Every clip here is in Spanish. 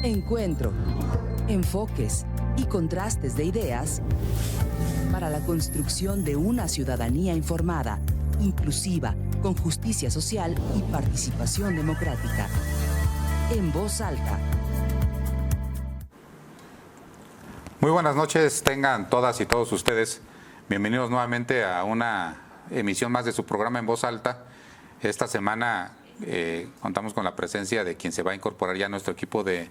Encuentro, enfoques y contrastes de ideas para la construcción de una ciudadanía informada, inclusiva, con justicia social y participación democrática. En voz alta. Muy buenas noches, tengan todas y todos ustedes. Bienvenidos nuevamente a una emisión más de su programa En Voz Alta. Esta semana contamos con la presencia de quien se va a incorporar ya a nuestro equipo de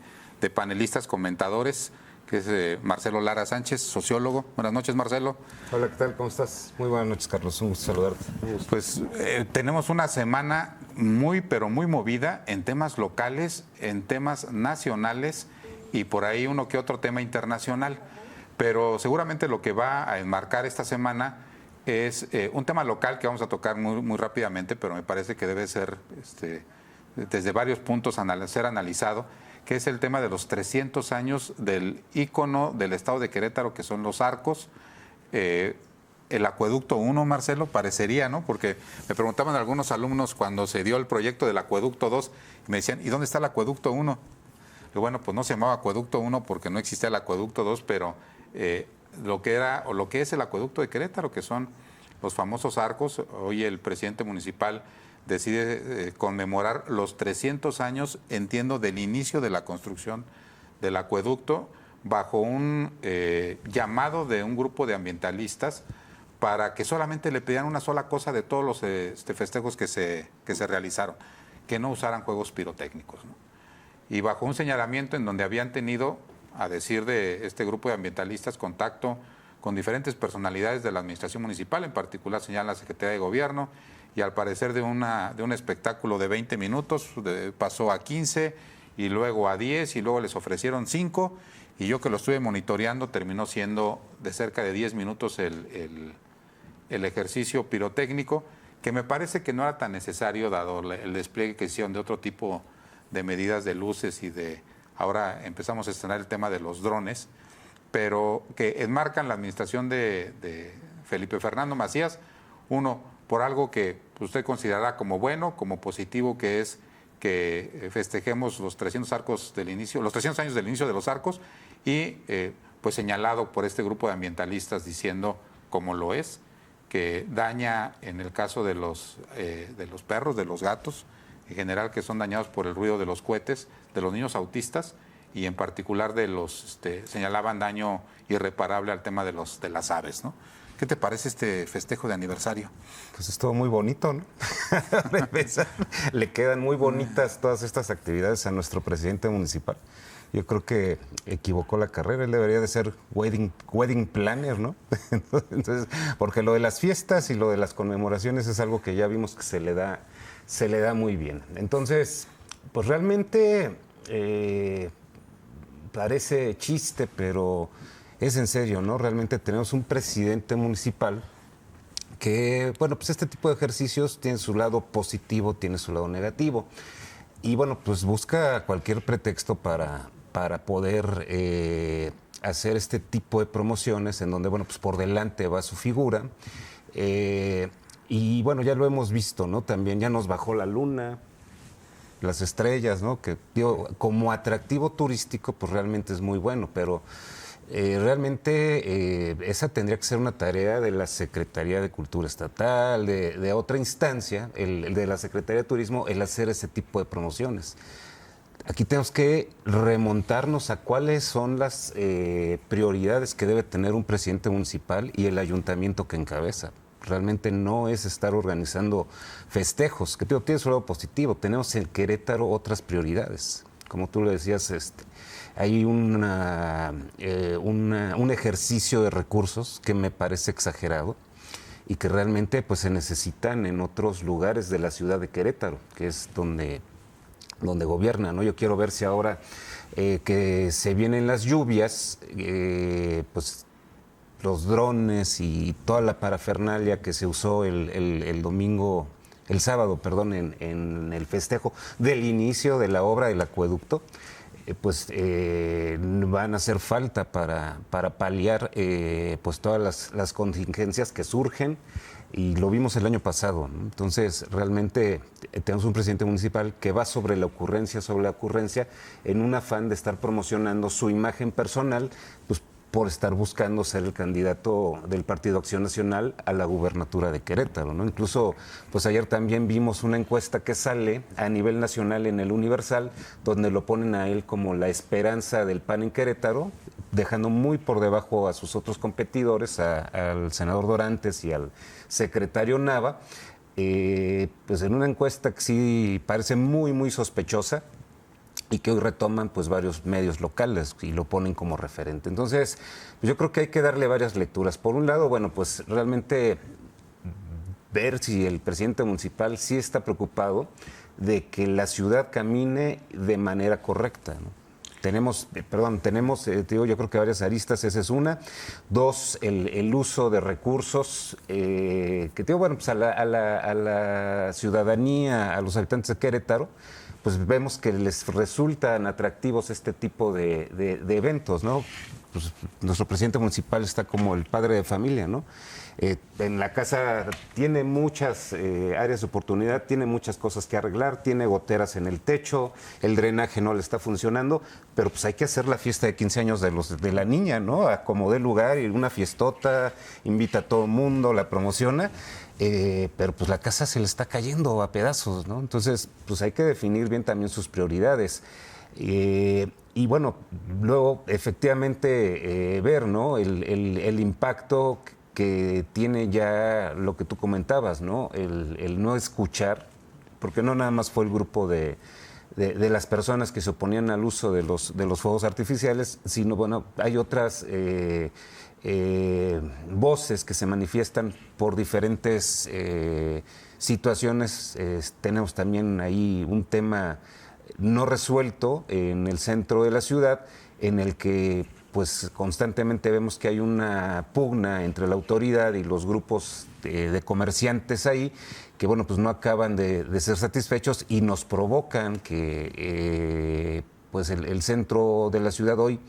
panelistas, comentadores, que es Marcelo Lara Sánchez, sociólogo. Buenas noches, Marcelo. Hola, ¿qué tal? ¿Cómo estás? Muy buenas noches, Carlos. Un gusto saludarte. Pues tenemos una semana muy, pero muy movida en temas locales, en temas nacionales y por ahí uno que otro tema internacional. Pero seguramente lo que va a enmarcar esta semana es un tema local que vamos a tocar muy rápidamente, pero me parece que debe ser desde varios puntos ser analizado, que es el tema de los 300 años del ícono del estado de Querétaro, que son los arcos. El Acueducto 1, Marcelo, parecería, ¿no? Porque me preguntaban algunos alumnos cuando se dio el proyecto del Acueducto 2, y me decían, ¿y dónde está el Acueducto 1? Y bueno, pues no se llamaba Acueducto 1 porque no existía el Acueducto 2, pero lo que es el Acueducto de Querétaro, que son los famosos arcos. Hoy el presidente municipal decide conmemorar los 300 años, entiendo, del inicio de la construcción del acueducto, bajo un llamado de un grupo de ambientalistas para que solamente le pedían una sola cosa de todos los festejos que se realizaron, que no usaran juegos pirotécnicos, ¿no? Y bajo un señalamiento en donde habían tenido, a decir de este grupo de ambientalistas, contacto con diferentes personalidades de la administración municipal, en particular señala la Secretaría de Gobierno, y al parecer de un espectáculo de 20 minutos pasó a 15 y luego a 10 y luego les ofrecieron 5, y yo que lo estuve monitoreando terminó siendo de cerca de 10 minutos el ejercicio pirotécnico, que me parece que no era tan necesario dado el despliegue que hicieron de otro tipo de medidas de luces y ahora empezamos a estrenar el tema de los drones, pero que enmarcan la administración de Felipe Fernando Macías, uno, por algo que usted considerará como bueno, como positivo, que es que festejemos los 300 arcos del inicio, los 300 años del inicio de los arcos, y pues señalado por este grupo de ambientalistas diciendo, como lo es, que daña en el caso de los perros, de los gatos, en general, que son dañados por el ruido de los cohetes, de los niños autistas, y en particular señalaban daño irreparable al tema de las aves, ¿no? ¿Qué te parece este festejo de aniversario? Pues es todo muy bonito, ¿no? Le quedan muy bonitas todas estas actividades a nuestro presidente municipal. Yo creo que equivocó la carrera, él debería de ser wedding planner, ¿no? Entonces, porque lo de las fiestas y lo de las conmemoraciones es algo que ya vimos que se le da muy bien. Entonces, pues realmente parece chiste, pero es en serio, ¿no? Realmente tenemos un presidente municipal que, bueno, pues este tipo de ejercicios tiene su lado positivo, tiene su lado negativo. Y bueno, pues busca cualquier pretexto para poder hacer este tipo de promociones en donde, bueno, pues por delante va su figura. Y bueno, ya lo hemos visto, ¿no? También ya nos bajó la luna, las estrellas, ¿no? Que digo, como atractivo turístico, pues realmente es muy bueno, pero realmente esa tendría que ser una tarea de la Secretaría de Cultura Estatal, de otra instancia, el de la Secretaría de Turismo, el hacer ese tipo de promociones. Aquí tenemos que remontarnos a cuáles son las prioridades que debe tener un presidente municipal y el ayuntamiento que encabeza. Realmente no es estar organizando festejos, que tiene su lado positivo. Tenemos en Querétaro otras prioridades. Como tú lo decías, hay un ejercicio de recursos que me parece exagerado y que realmente pues, se necesitan en otros lugares de la ciudad de Querétaro, que es donde gobierna, ¿no? Yo quiero ver si ahora que se vienen las lluvias, pues los drones y toda la parafernalia que se usó el sábado, en el festejo del inicio de la obra del acueducto, van a hacer falta para paliar pues todas las contingencias que surgen, y lo vimos el año pasado, ¿no? Entonces, realmente tenemos un presidente municipal que va sobre la ocurrencia, en un afán de estar promocionando su imagen personal, pues por estar buscando ser el candidato del Partido Acción Nacional a la gubernatura de Querétaro, ¿no? Incluso, pues ayer también vimos una encuesta que sale a nivel nacional en el Universal, donde lo ponen a él como la esperanza del PAN en Querétaro, dejando muy por debajo a sus otros competidores, al senador Dorantes y al secretario Nava, pues en una encuesta que sí parece muy, muy sospechosa, y que hoy retoman pues varios medios locales y lo ponen como referente. Entonces, pues yo creo que hay que darle varias lecturas. Por un lado, bueno, pues realmente ver si el presidente municipal sí está preocupado de que la ciudad camine de manera correcta, ¿no? Tenemos, te digo, yo creo que varias aristas, esa es una. Dos, el uso de recursos, que te digo, bueno, pues a la ciudadanía, a los habitantes de Querétaro, pues vemos que les resultan atractivos este tipo de eventos, ¿no? Pues nuestro presidente municipal está como el padre de familia, ¿no? En la casa tiene muchas áreas de oportunidad, tiene muchas cosas que arreglar, tiene goteras en el techo, el drenaje no le está funcionando, pero pues hay que hacer la fiesta de 15 años de la niña, ¿no? Acomodé el lugar y una fiestota, invita a todo el mundo, la promociona. Pero pues la casa se le está cayendo a pedazos, ¿no? Entonces, pues hay que definir bien también sus prioridades. Y bueno, luego efectivamente ver, ¿no? El impacto que tiene ya lo que tú comentabas, ¿no? El no escuchar, porque no nada más fue el grupo de las personas que se oponían al uso de los fuegos artificiales, sino, bueno, hay otras voces que se manifiestan por diferentes situaciones. Tenemos también ahí un tema no resuelto en el centro de la ciudad, en el que pues constantemente vemos que hay una pugna entre la autoridad y los grupos de comerciantes ahí, que bueno, pues no acaban de ser satisfechos y nos provocan que pues el centro de la ciudad hoy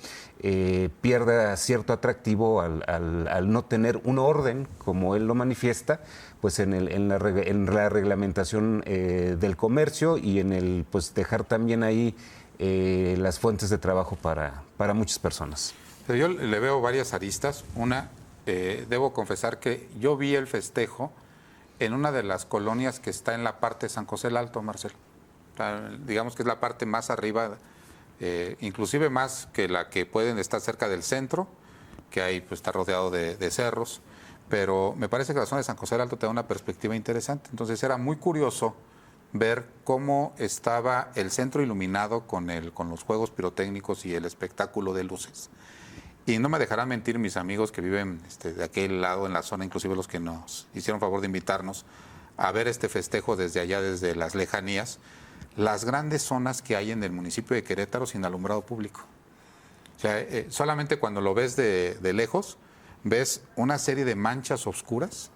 pierda cierto atractivo al no tener un orden, como él lo manifiesta, pues en la reglamentación del comercio y en el pues dejar también ahí las fuentes de trabajo para muchas personas. Pero yo le veo varias aristas. Una, debo confesar que yo vi el festejo en una de las colonias que está en la parte de San José el Alto, Marcelo. Digamos que es la parte más arriba, inclusive más que la que pueden estar cerca del centro, que ahí pues, está rodeado de cerros. Pero me parece que la zona de San José el Alto te da una perspectiva interesante. Entonces era muy curioso ver cómo estaba el centro iluminado con los juegos pirotécnicos y el espectáculo de luces. Y no me dejarán mentir mis amigos que viven de aquel lado en la zona, inclusive los que nos hicieron favor de invitarnos a ver este festejo desde allá, desde las lejanías, las grandes zonas que hay en el municipio de Querétaro sin alumbrado público. O sea, solamente cuando lo ves de lejos, ves una serie de manchas oscuras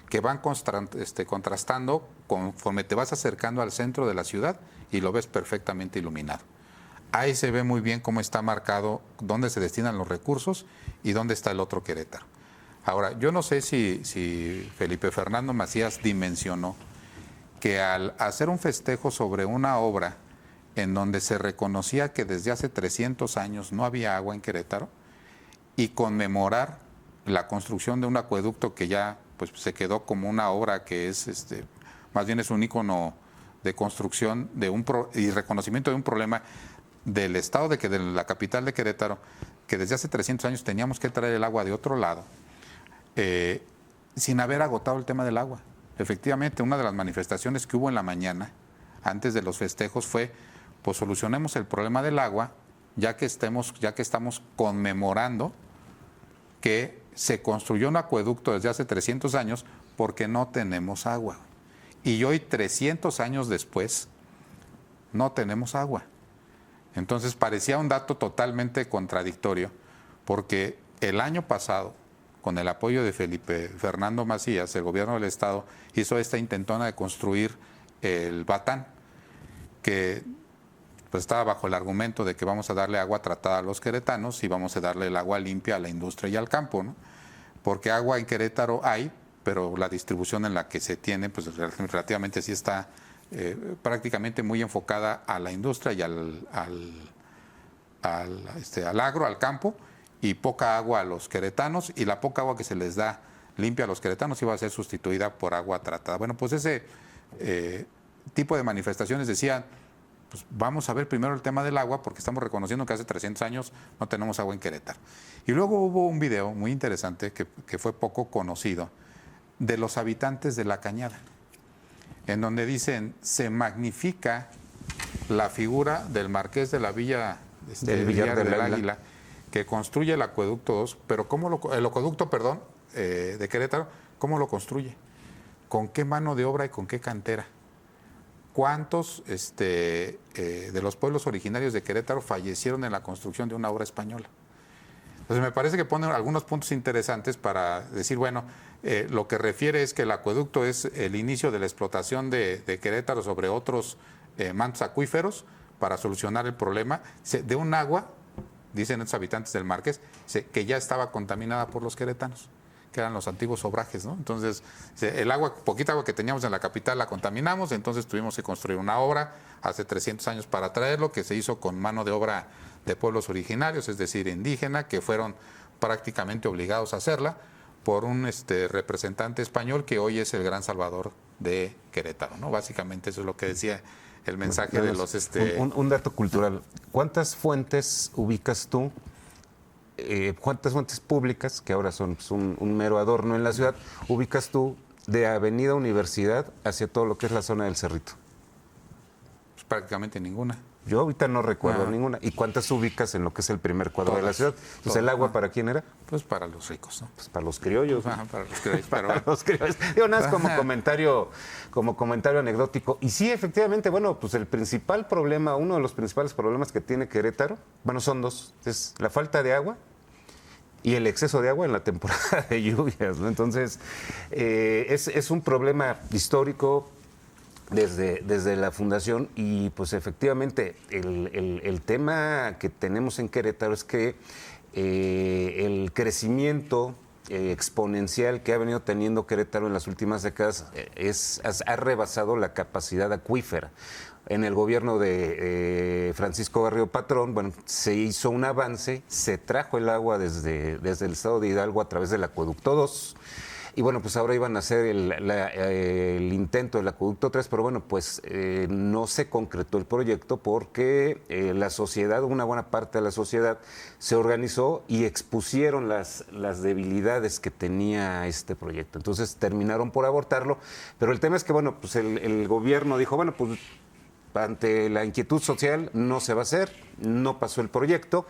que van contrastando conforme te vas acercando al centro de la ciudad y lo ves perfectamente iluminado. Ahí se ve muy bien cómo está marcado dónde se destinan los recursos y dónde está el otro Querétaro. Ahora, yo no sé si Felipe Fernando Macías dimensionó que al hacer un festejo sobre una obra en donde se reconocía que desde hace 300 años no había agua en Querétaro y conmemorar la construcción de un acueducto que ya pues, se quedó como una obra que es, más bien es un ícono de construcción y reconocimiento de un problema del estado de la capital de Querétaro, que desde hace 300 años teníamos que traer el agua de otro lado, sin haber agotado el tema del agua. Efectivamente, una de las manifestaciones que hubo en la mañana, antes de los festejos, fue, pues solucionemos el problema del agua, ya que estamos conmemorando que se construyó un acueducto desde hace 300 años porque no tenemos agua. Y hoy, 300 años después, no tenemos agua. Entonces parecía un dato totalmente contradictorio, porque el año pasado, con el apoyo de Felipe Fernando Macías, el gobierno del estado hizo esta intentona de construir el Batán, que pues estaba bajo el argumento de que vamos a darle agua tratada a los queretanos y vamos a darle el agua limpia a la industria y al campo, ¿no? Porque agua en Querétaro hay, pero la distribución en la que se tiene, pues relativamente sí está prácticamente muy enfocada a la industria y al agro, al campo, y poca agua a los queretanos, y la poca agua que se les da limpia a los queretanos iba a ser sustituida por agua tratada. Bueno, pues ese tipo de manifestaciones decían, pues vamos a ver primero el tema del agua, porque estamos reconociendo que hace 300 años no tenemos agua en Querétaro. Y luego hubo un video muy interesante que fue poco conocido, de los habitantes de La Cañada, en donde dicen, se magnifica la figura del marqués de la Villa del Villar del Águila, que construye el acueducto 2, pero el acueducto, de Querétaro, ¿cómo lo construye? ¿Con qué mano de obra y con qué cantera? ¿Cuántos de los pueblos originarios de Querétaro fallecieron en la construcción de una obra española? Entonces me parece que pone algunos puntos interesantes para decir, bueno, lo que refiere es que el acueducto es el inicio de la explotación de Querétaro sobre otros mantos acuíferos para solucionar el problema de un agua, dicen estos habitantes del Marqués, que ya estaba contaminada por los queretanos, que eran los antiguos obrajes, ¿no? Entonces, el agua, poquita agua que teníamos en la capital la contaminamos, entonces tuvimos que construir una obra hace 300 años para traerlo, que se hizo con mano de obra de pueblos originarios, es decir, indígena, que fueron prácticamente obligados a hacerla por un representante español que hoy es el gran salvador de Querétaro, ¿no? Básicamente eso es lo que decía el mensaje de los... Un dato cultural. ¿Cuántas fuentes ubicas tú? ¿Cuántas fuentes públicas, que ahora son pues, un mero adorno en la ciudad, ubicas tú de Avenida Universidad hacia todo lo que es la zona del Cerrito? Pues prácticamente ninguna. Yo ahorita no recuerdo ninguna. ¿Y cuántas ubicas en lo que es el primer cuadro de la ciudad? Pues ¿el agua para quién era? Pues para los ricos, ¿no? Pues para los criollos. Para los criollos, pero... para los criollos. Digo, nada, es como comentario anecdótico. Y sí, efectivamente, bueno, pues el principal problema, uno de los principales problemas que tiene Querétaro, bueno, son dos. Es la falta de agua y el exceso de agua en la temporada de lluvias, ¿no? Entonces, es un problema histórico desde la fundación y pues efectivamente el tema que tenemos en Querétaro es que el crecimiento exponencial que ha venido teniendo Querétaro en las últimas décadas ha rebasado la capacidad acuífera. En el gobierno de Francisco Garrido Patrón, bueno, se hizo un avance, se trajo el agua desde el estado de Hidalgo a través del acueducto 2. Y bueno, pues ahora iban a hacer el intento del acueducto 3, pero bueno, pues no se concretó el proyecto porque la sociedad, una buena parte de la sociedad, se organizó y expusieron las debilidades que tenía este proyecto. Entonces terminaron por abortarlo, pero el tema es que, bueno, pues el gobierno dijo, bueno, pues ante la inquietud social no se va a hacer, no pasó el proyecto,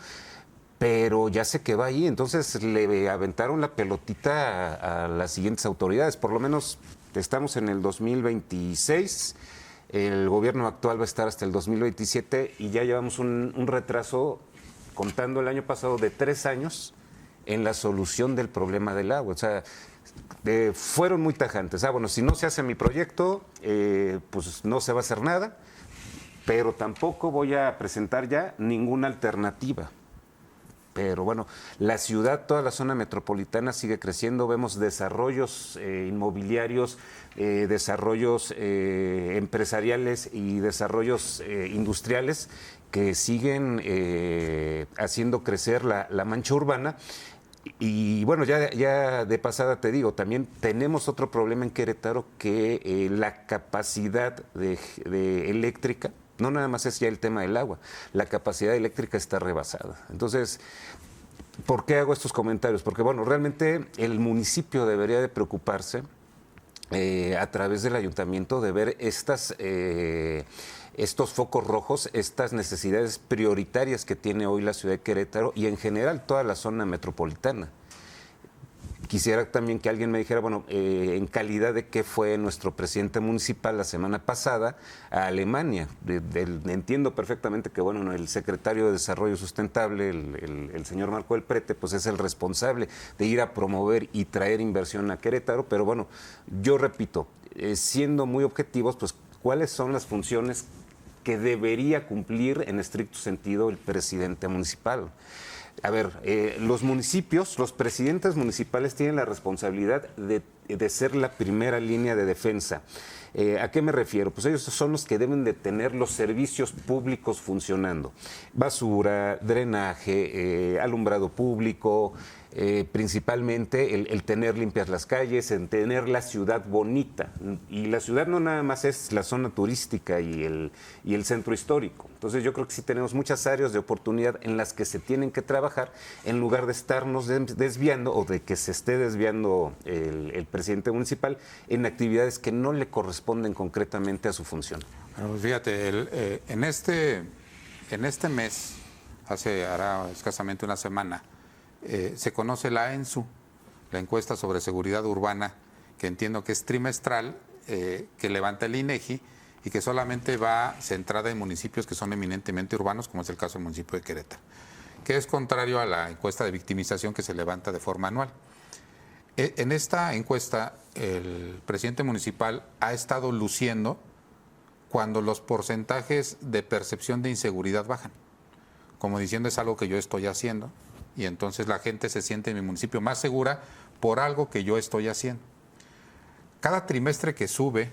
pero ya se quedó ahí, entonces le aventaron la pelotita a las siguientes autoridades. Por lo menos estamos en el 2026, el gobierno actual va a estar hasta el 2027 y ya llevamos un retraso, contando el año pasado, de 3 años en la solución del problema del agua. O sea, fueron muy tajantes. Bueno, si no se hace mi proyecto, pues no se va a hacer nada, pero tampoco voy a presentar ya ninguna alternativa. Pero bueno, la ciudad, toda la zona metropolitana sigue creciendo, vemos desarrollos inmobiliarios, desarrollos empresariales y desarrollos industriales que siguen haciendo crecer la mancha urbana. Y bueno, ya de pasada te digo, también tenemos otro problema en Querétaro, que la capacidad de eléctrica, no nada más es ya el tema del agua, la capacidad eléctrica está rebasada. Entonces, ¿por qué hago estos comentarios? Porque, bueno, realmente el municipio debería de preocuparse a través del ayuntamiento de ver estos focos rojos, estas necesidades prioritarias que tiene hoy la ciudad de Querétaro y en general toda la zona metropolitana. Quisiera también que alguien me dijera, bueno, en calidad de qué fue nuestro presidente municipal la semana pasada a Alemania. Entiendo perfectamente que, bueno, el secretario de Desarrollo Sustentable, el señor Marco del Prete, pues es el responsable de ir a promover y traer inversión a Querétaro, pero bueno, yo repito, siendo muy objetivos, pues, ¿cuáles son las funciones que debería cumplir en estricto sentido el presidente municipal. A ver, los municipios, los presidentes municipales tienen la responsabilidad de ser la primera línea de defensa. ¿A qué me refiero? Pues ellos son los que deben de tener los servicios públicos funcionando. Basura, drenaje, alumbrado público, principalmente el tener limpias las calles, el tener la ciudad bonita. Y la ciudad no nada más es la zona turística y el centro histórico. Entonces yo creo que sí tenemos muchas áreas de oportunidad en las que se tienen que trabajar en lugar de estarnos desviando o de que se esté desviando el presidente municipal en actividades que no le corresponden concretamente a su función. Bueno, pues fíjate, en este mes, hará escasamente una semana, se conoce la ENSU, la encuesta sobre seguridad urbana, que entiendo que es trimestral, que levanta el INEGI y que solamente va centrada en municipios que son eminentemente urbanos, como es el caso del municipio de Querétaro, que es contrario a la encuesta de victimización que se levanta de forma anual. En esta encuesta, el presidente municipal ha estado luciendo cuando los porcentajes de percepción de inseguridad bajan, como diciendo es algo que yo estoy haciendo, y entonces la gente se siente en mi municipio más segura por algo que yo estoy haciendo. Cada trimestre que sube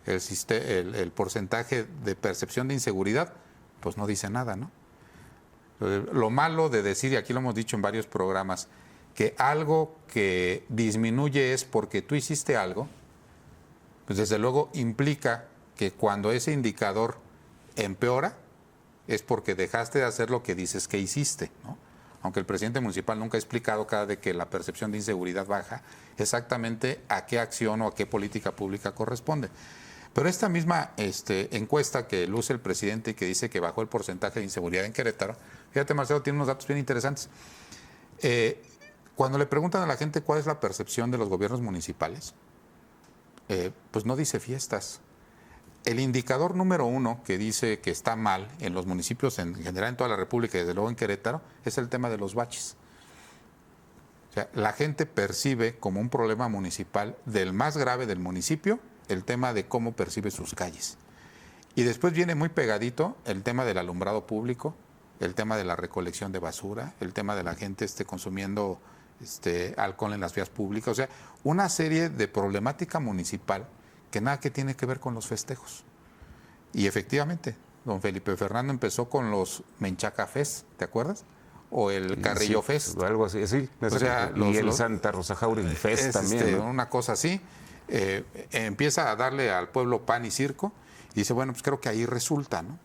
el porcentaje de percepción de inseguridad, pues no dice nada, ¿no? Lo malo de decir, y aquí lo hemos dicho en varios programas, que algo que disminuye es porque tú hiciste algo, pues desde luego implica que cuando ese indicador empeora es porque dejaste de hacer lo que dices que hiciste, ¿no? Aunque el presidente municipal nunca ha explicado cada vez que la percepción de inseguridad baja exactamente a qué acción o a qué política pública corresponde. Pero esta misma encuesta que luce el presidente y que dice que bajó el porcentaje de inseguridad en Querétaro, fíjate, Marcelo, tiene unos datos bien interesantes. Cuando le preguntan a la gente cuál es la percepción de los gobiernos municipales, pues no dice fiestas. El indicador número uno que dice que está mal en los municipios en general en toda la República y desde luego en Querétaro es el tema de los baches. O sea, la gente percibe como un problema municipal del más grave del municipio el tema de cómo percibe sus calles. Y después viene muy pegadito el tema del alumbrado público, el tema de la recolección de basura, el tema de la gente consumiendo alcohol en las vías públicas. O sea, una serie de problemática municipal que nada que tiene que ver con los festejos. Y efectivamente, don Felipe Fernando empezó con los Menchaca Fest, ¿te acuerdas? O el Carrillo Fest. O algo así, sí. O sea, y el Santa Rosa Jauregui Fest también. ¿no? Una cosa así. Empieza a darle al pueblo pan y circo y dice, bueno, pues creo que ahí resulta, ¿no?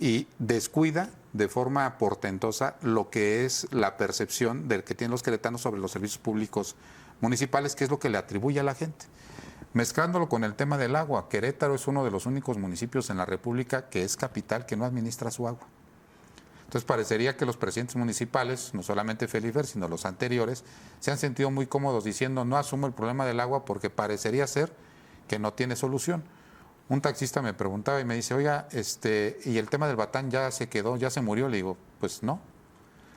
Y descuida de forma portentosa lo que es la percepción del que tienen los queretanos sobre los servicios públicos municipales, que es lo que le atribuye a la gente. Mezclándolo con el tema del agua, Querétaro es uno de los únicos municipios en la República que es capital que no administra su agua. Entonces parecería que los presidentes municipales, no solamente Felifer, sino los anteriores, se han sentido muy cómodos diciendo no asumo el problema del agua porque parecería ser que no tiene solución. Un taxista me preguntaba y me dice, oiga, ¿y el tema del Batán ya se quedó, ya se murió? Le digo, pues no.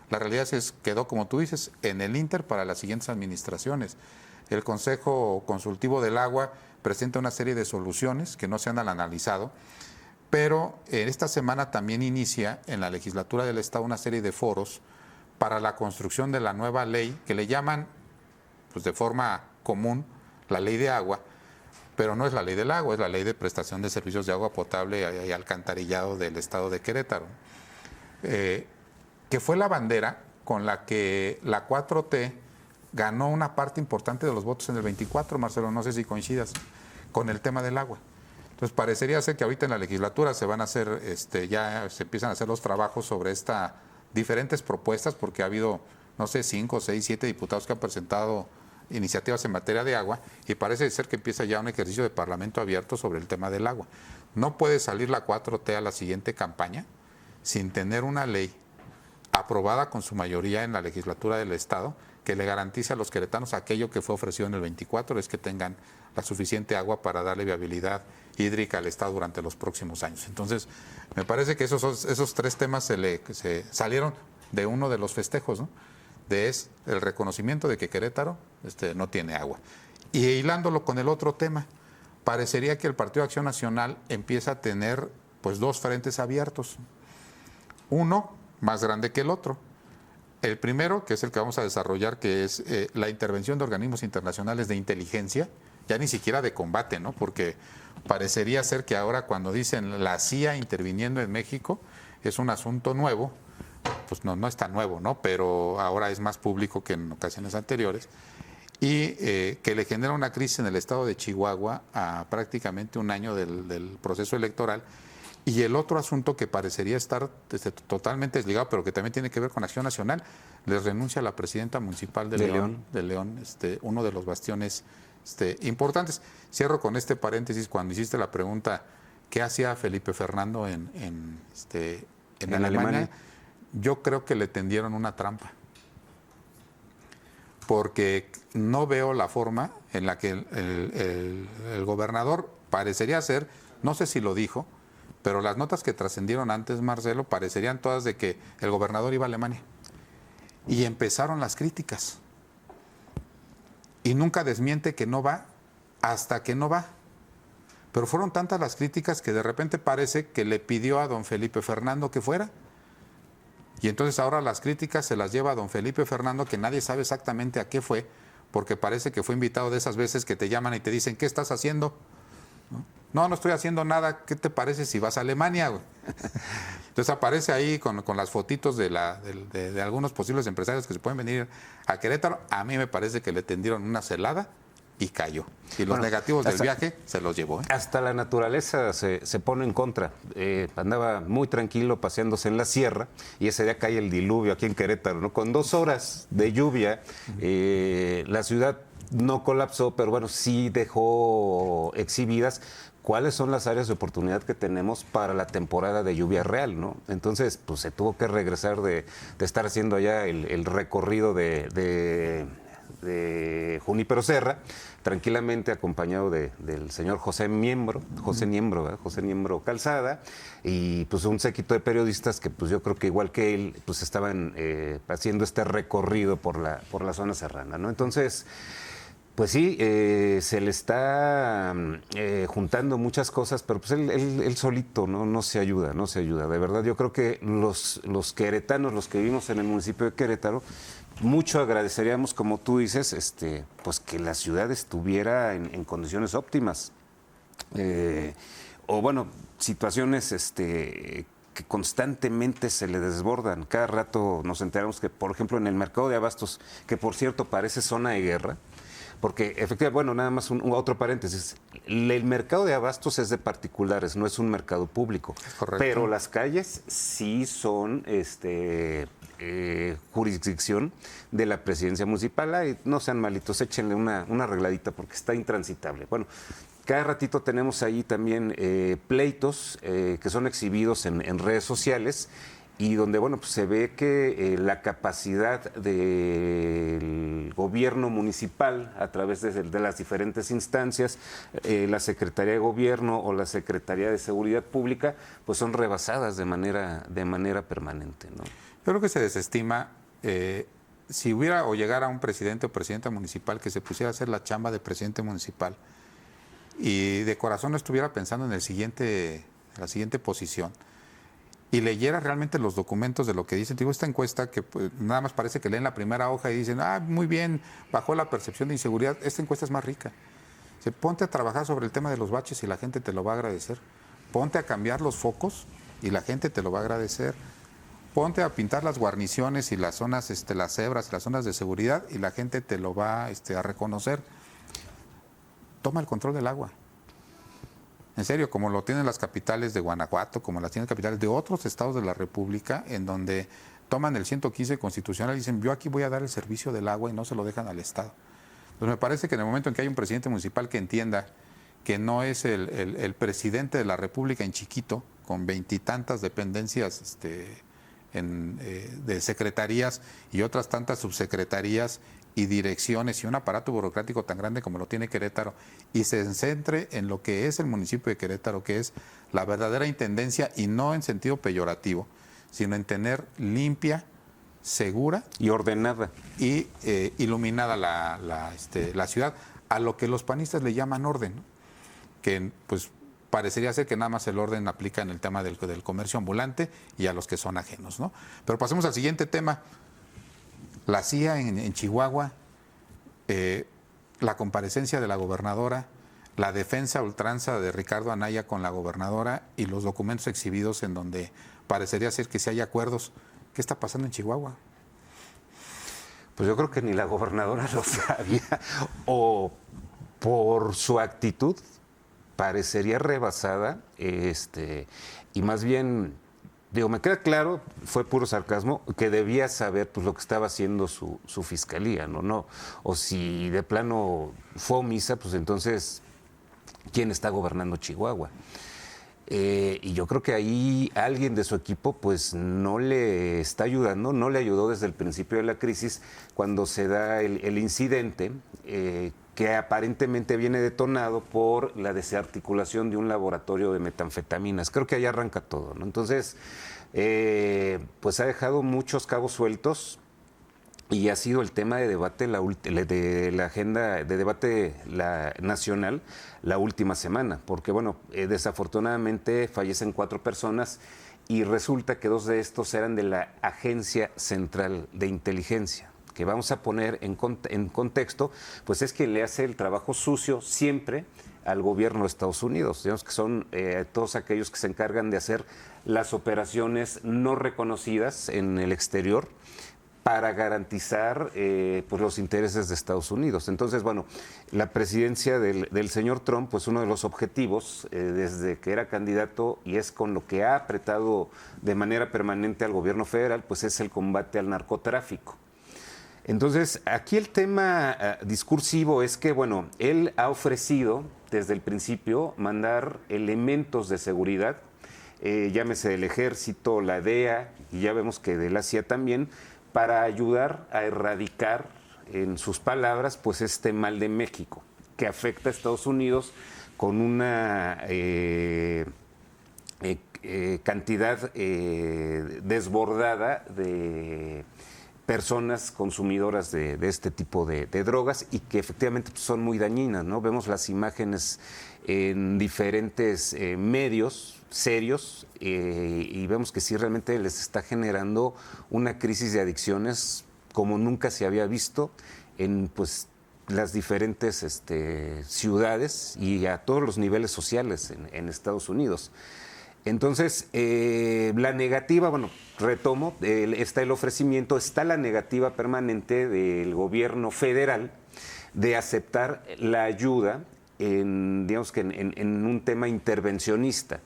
La realidad es que quedó, como tú dices, en el Inter para las siguientes administraciones. El Consejo Consultivo del Agua presenta una serie de soluciones que no se han analizado, pero esta semana también inicia en la legislatura del Estado una serie de foros para la construcción de la nueva ley que le llaman, pues de forma común, la ley de agua, pero no es la ley del agua, es la ley de prestación de servicios de agua potable y alcantarillado del Estado de Querétaro, que fue la bandera con la que la 4T ganó una parte importante de los votos en el 24, Marcelo, no sé si coincidas, con el tema del agua. Entonces parecería ser que ahorita en la legislatura se van a hacer, ya se empiezan a hacer los trabajos sobre estas diferentes propuestas, porque ha habido, no sé, 5, 6, 7 diputados que han presentado iniciativas en materia de agua, y parece ser que empieza ya un ejercicio de parlamento abierto sobre el tema del agua. No puede salir la 4T a la siguiente campaña sin tener una ley aprobada con su mayoría en la legislatura del Estado que le garantice a los queretanos aquello que fue ofrecido en el 24, es que tengan la suficiente agua para darle viabilidad hídrica al Estado durante los próximos años. Entonces, me parece que esos tres temas se salieron de uno de los festejos, ¿no? Es el reconocimiento de que Querétaro no tiene agua. Y hilándolo con el otro tema, parecería que el Partido de Acción Nacional empieza a tener pues 2 frentes abiertos. Uno más grande que el otro. El primero, que es el que vamos a desarrollar, que es la intervención de organismos internacionales de inteligencia, ya ni siquiera de combate, ¿no? Porque parecería ser que ahora cuando dicen la CIA interviniendo en México es un asunto nuevo, pues no es tan nuevo, ¿no? Pero ahora es más público que en ocasiones anteriores, y que le genera una crisis en el estado de Chihuahua a prácticamente un año del proceso electoral. Y el otro asunto que parecería estar totalmente desligado, pero que también tiene que ver con Acción Nacional, les renuncia a la presidenta municipal de León, uno de los bastiones importantes. Cierro con este paréntesis cuando hiciste la pregunta, ¿qué hacía Felipe Fernando en Alemania? Yo creo que le tendieron una trampa, porque no veo la forma en la que el gobernador parecería ser, no sé si lo dijo, pero las notas que trascendieron antes, Marcelo, parecerían todas de que el gobernador iba a Alemania. Y empezaron las críticas. Y nunca desmiente que no va hasta que no va. Pero fueron tantas las críticas que de repente parece que le pidió a don Felipe Fernando que fuera. Y entonces ahora las críticas se las lleva a don Felipe Fernando, que nadie sabe exactamente a qué fue, porque parece que fue invitado de esas veces que te llaman y te dicen, ¿qué estás haciendo? No estoy haciendo nada, ¿qué te parece si vas a Alemania? Entonces aparece ahí con las fotitos de algunos posibles empresarios que se pueden venir a Querétaro. A mí me parece que le tendieron una celada y cayó. Y los negativos del viaje se los llevó. Hasta la naturaleza se pone en contra. Andaba muy tranquilo paseándose en la sierra y ese día cae el diluvio aquí en Querétaro, ¿no? Con 2 horas de lluvia, la ciudad no colapsó, pero bueno, sí dejó exhibidas cuáles son las áreas de oportunidad que tenemos para la temporada de lluvia real, ¿no? Entonces, pues se tuvo que regresar de estar haciendo allá el recorrido de Junípero Serra, tranquilamente acompañado del señor José Niembro Calzada, y pues un séquito de periodistas que pues yo creo que igual que él, pues estaban haciendo este recorrido por la zona serrana, ¿no? Entonces, pues sí, se le está juntando muchas cosas, pero pues él solito no se ayuda. De verdad, yo creo que los queretanos, los que vivimos en el municipio de Querétaro, mucho agradeceríamos, como tú dices, pues que la ciudad estuviera en condiciones óptimas. O bueno, situaciones que constantemente se le desbordan. Cada rato nos enteramos que, por ejemplo, en el mercado de abastos, que por cierto parece zona de guerra, porque efectivamente, bueno, nada más otro paréntesis, el mercado de abastos es de particulares, no es un mercado público. Correcto. Pero las calles sí son jurisdicción de la presidencia municipal. Ay, no sean malitos, échenle una arregladita porque está intransitable. Bueno, cada ratito tenemos ahí también pleitos que son exhibidos en redes sociales, y donde, bueno, pues se ve que la capacidad del gobierno municipal a través de las diferentes instancias, la Secretaría de Gobierno o la Secretaría de Seguridad Pública, pues son rebasadas de manera permanente, ¿no? Yo creo que se desestima, si hubiera o llegara un presidente o presidenta municipal que se pusiera a hacer la chamba de presidente municipal y de corazón no estuviera pensando en la siguiente posición, y leyera realmente los documentos de lo que dicen. Digo, esta encuesta que pues, nada más parece que leen la primera hoja y dicen, muy bien, bajó la percepción de inseguridad. Esta encuesta es más rica. Ponte a trabajar sobre el tema de los baches y la gente te lo va a agradecer. Ponte a cambiar los focos y la gente te lo va a agradecer. Ponte a pintar las guarniciones y las zonas, las cebras, las zonas de seguridad, y la gente te lo va a reconocer. Toma el control del agua. En serio, como lo tienen las capitales de Guanajuato, como las tienen capitales de otros estados de la República, en donde toman el 115 constitucional y dicen, yo aquí voy a dar el servicio del agua, y no se lo dejan al Estado. Entonces me parece que en el momento en que hay un presidente municipal que entienda que no es el presidente de la República en chiquito, con 20 y tantas dependencias de secretarías y otras tantas subsecretarías y direcciones y un aparato burocrático tan grande como lo tiene Querétaro, y se centre en lo que es el municipio de Querétaro, que es la verdadera intendencia, y no en sentido peyorativo, sino en tener limpia, segura y ordenada y iluminada la ciudad, a lo que los panistas le llaman orden, ¿no? Que pues parecería ser que nada más el orden aplica en el tema del comercio ambulante y a los que son ajenos, ¿no? Pero pasemos al siguiente tema. La CIA en Chihuahua, la comparecencia de la gobernadora, la defensa a ultranza de Ricardo Anaya con la gobernadora y los documentos exhibidos en donde parecería ser que sí hay acuerdos. ¿Qué está pasando en Chihuahua? Pues yo creo que ni la gobernadora lo sabía, o por su actitud parecería rebasada, y más bien, digo, me queda claro, fue puro sarcasmo, que debía saber pues lo que estaba haciendo su fiscalía, ¿no? O si de plano fue omisa, pues entonces, ¿quién está gobernando Chihuahua? Y yo creo que ahí alguien de su equipo pues no le está ayudando, no le ayudó desde el principio de la crisis cuando se da el incidente que aparentemente viene detonado por la desarticulación de un laboratorio de metanfetaminas. Creo que ahí arranca todo, ¿no? Entonces, pues ha dejado muchos cabos sueltos. Y ha sido el tema de debate de la agenda de debate nacional la última semana, porque bueno, desafortunadamente fallecen 4 personas y resulta que 2 de estos eran de la Agencia Central de Inteligencia, que vamos a poner en contexto, pues es quien le hace el trabajo sucio siempre al gobierno de Estados Unidos. Digamos que son todos aquellos que se encargan de hacer las operaciones no reconocidas en el exterior, para garantizar pues los intereses de Estados Unidos. Entonces, bueno, la presidencia del señor Trump, pues uno de los objetivos desde que era candidato y es con lo que ha apretado de manera permanente al gobierno federal, pues es el combate al narcotráfico. Entonces, aquí el tema discursivo es que, bueno, él ha ofrecido desde el principio mandar elementos de seguridad, llámese del Ejército, la DEA, y ya vemos que de la CIA también, para ayudar a erradicar, en sus palabras, pues este mal de México, que afecta a Estados Unidos con una cantidad desbordada de personas consumidoras de este tipo de drogas y que efectivamente pues, son muy dañinas, ¿no? Vemos las imágenes en diferentes medios serios y vemos que sí realmente les está generando una crisis de adicciones como nunca se había visto en pues las diferentes ciudades y a todos los niveles sociales en Estados Unidos. Entonces, la negativa, bueno, retomo, está el ofrecimiento, está la negativa permanente del gobierno federal de aceptar la ayuda digamos que en un tema intervencionista.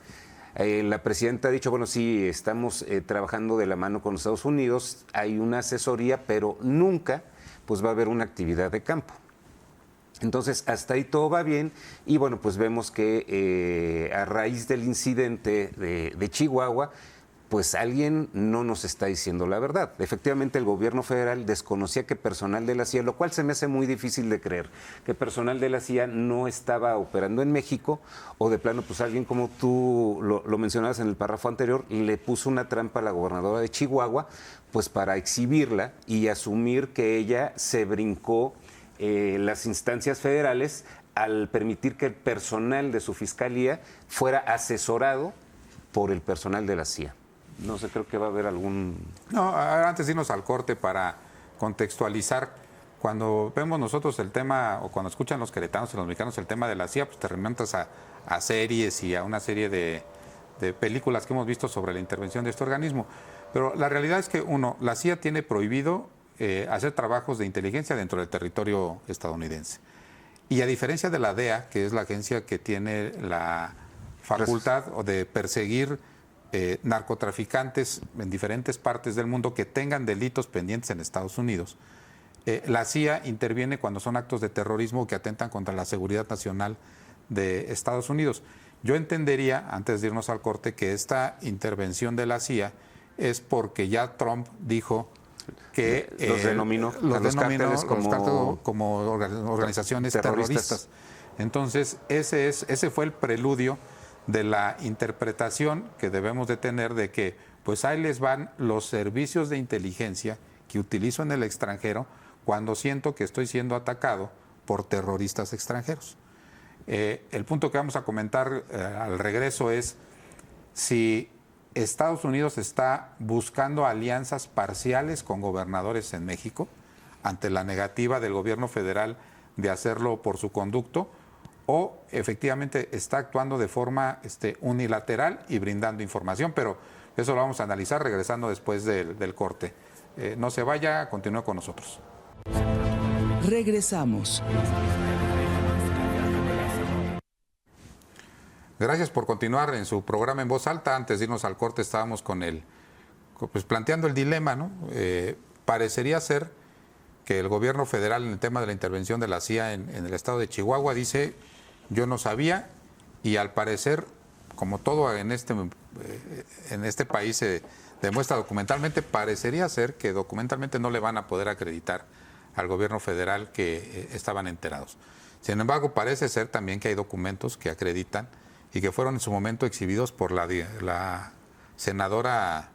La presidenta ha dicho, bueno, sí, estamos trabajando de la mano con los Estados Unidos, hay una asesoría, pero nunca pues va a haber una actividad de campo. Entonces, hasta ahí todo va bien y bueno, pues vemos que a raíz del incidente de Chihuahua, pues alguien no nos está diciendo la verdad. Efectivamente, el gobierno federal desconocía que personal de la CIA, lo cual se me hace muy difícil de creer, que personal de la CIA no estaba operando en México o de plano, pues alguien como tú lo mencionabas en el párrafo anterior, le puso una trampa a la gobernadora de Chihuahua, pues para exhibirla y asumir que ella se brincó las instancias federales al permitir que el personal de su fiscalía fuera asesorado por el personal de la CIA. No sé, creo que va a haber algún... No, antes de irnos al corte para contextualizar, cuando vemos nosotros el tema, o cuando escuchan los queretanos y los mexicanos el tema de la CIA, pues te remontas a series y a una serie de películas que hemos visto sobre la intervención de este organismo. Pero la realidad es que, uno, la CIA tiene prohibido hacer trabajos de inteligencia dentro del territorio estadounidense. Y a diferencia de la DEA, que es la agencia que tiene la facultad de perseguir narcotraficantes en diferentes partes del mundo que tengan delitos pendientes en Estados Unidos, la CIA interviene cuando son actos de terrorismo que atentan contra la seguridad nacional de Estados Unidos. Yo entendería, antes de irnos al corte, que esta intervención de la CIA es porque ya Trump dijo que los denominó cárteles como organizaciones terroristas. Entonces, ese fue el preludio de la interpretación que debemos de tener de que pues ahí les van los servicios de inteligencia que utilizo en el extranjero cuando siento que estoy siendo atacado por terroristas extranjeros. El punto que vamos a comentar al regreso es si Estados Unidos está buscando alianzas parciales con gobernadores en México ante la negativa del gobierno federal de hacerlo por su conducto, o efectivamente está actuando de forma unilateral y brindando información, pero eso lo vamos a analizar regresando después del corte. No se vaya, continúe con nosotros. Regresamos. Gracias por continuar en su programa En Voz Alta. Antes de irnos al corte estábamos pues planteando el dilema, ¿no? Parecería ser que el gobierno federal en el tema de la intervención de la CIA en el estado de Chihuahua dice, yo no sabía, y al parecer, como todo en este país se demuestra documentalmente, parecería ser que documentalmente no le van a poder acreditar al gobierno federal que estaban enterados. Sin embargo, parece ser también que hay documentos que acreditan y que fueron en su momento exhibidos por la senadora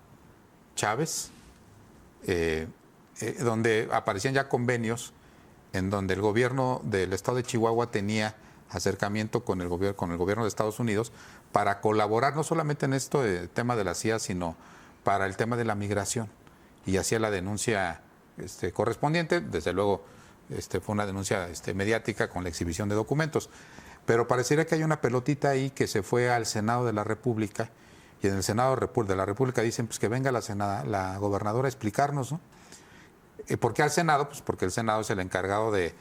Chávez, donde aparecían ya convenios en donde el gobierno del estado de Chihuahua tenía acercamiento con el gobierno de Estados Unidos para colaborar no solamente en el tema de la CIA, sino para el tema de la migración. Y hacía la denuncia correspondiente, desde luego fue una denuncia mediática con la exhibición de documentos. Pero parecería que hay una pelotita ahí que se fue al Senado de la República, y en el Senado de la República dicen pues que venga la gobernadora a explicarnos, ¿no? ¿Por qué al Senado? Pues porque el Senado es el encargado de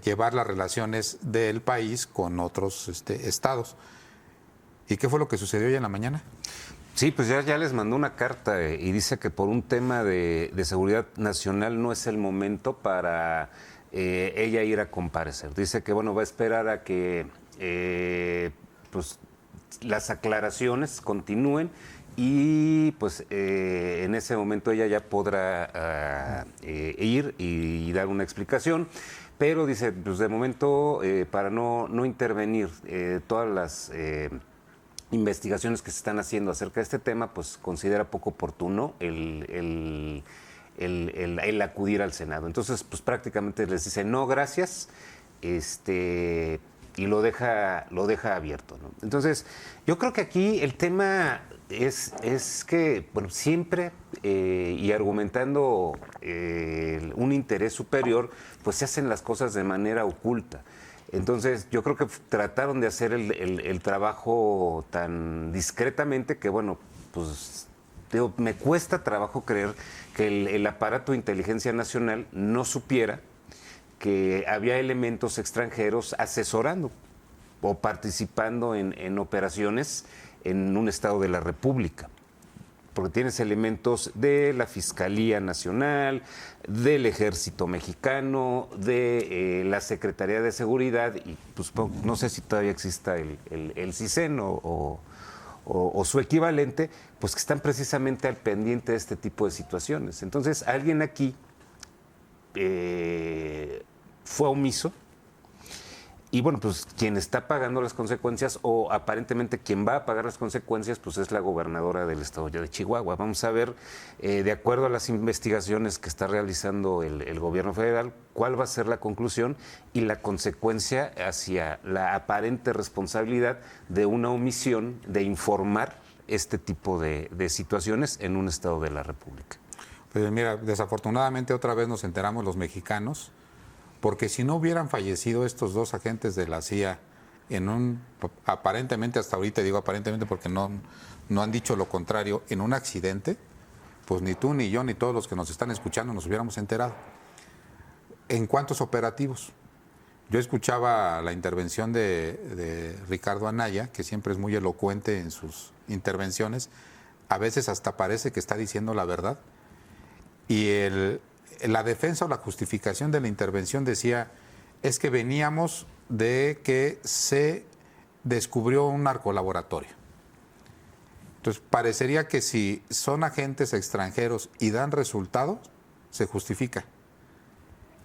llevar las relaciones del país con otros estados. ¿Y qué fue lo que sucedió hoy en la mañana? Sí, pues ya les mandó una carta y dice que por un tema de seguridad nacional no es el momento para ella ir a comparecer. Dice que va a esperar a que pues las aclaraciones continúen y pues en ese momento ella ya podrá ir y dar una explicación. Pero dice, pues de momento, para no intervenir todas las investigaciones que se están haciendo acerca de este tema, pues considera poco oportuno el acudir al Senado. Entonces, pues prácticamente les dice no, gracias, y lo deja abierto, ¿no? Entonces, yo creo que aquí el tema es que, bueno, siempre y argumentando un interés superior, pues se hacen las cosas de manera oculta. Entonces, yo creo que trataron de hacer el trabajo tan discretamente que, bueno, pues me cuesta trabajo creer que el aparato de inteligencia nacional no supiera que había elementos extranjeros asesorando o participando en operaciones en un estado de la República. Porque tienes elementos de la Fiscalía Nacional, del Ejército Mexicano, de la Secretaría de Seguridad, y pues no sé si todavía exista el CISEN o su equivalente, pues que están precisamente al pendiente de este tipo de situaciones. Entonces, alguien aquí fue omiso, y bueno, pues quien está pagando las consecuencias, o aparentemente quien va a pagar las consecuencias, pues es la gobernadora del estado de Chihuahua. Vamos a ver, de acuerdo a las investigaciones que está realizando el gobierno federal, cuál va a ser la conclusión y la consecuencia hacia la aparente responsabilidad de una omisión de informar este tipo de situaciones en un estado de la República. Pues mira, desafortunadamente otra vez nos enteramos los mexicanos, porque si no hubieran fallecido estos dos agentes de la CIA aparentemente, hasta ahorita digo aparentemente porque no han dicho lo contrario, en un accidente, pues ni tú, ni yo, ni todos los que nos están escuchando nos hubiéramos enterado. ¿En cuántos operativos? Yo escuchaba la intervención de Ricardo Anaya, que siempre es muy elocuente en sus intervenciones, a veces hasta parece que está diciendo la verdad, y la defensa o la justificación de la intervención decía, es que veníamos de que se descubrió un narcolaboratorio. Entonces, parecería que si son agentes extranjeros y dan resultados, se justifica.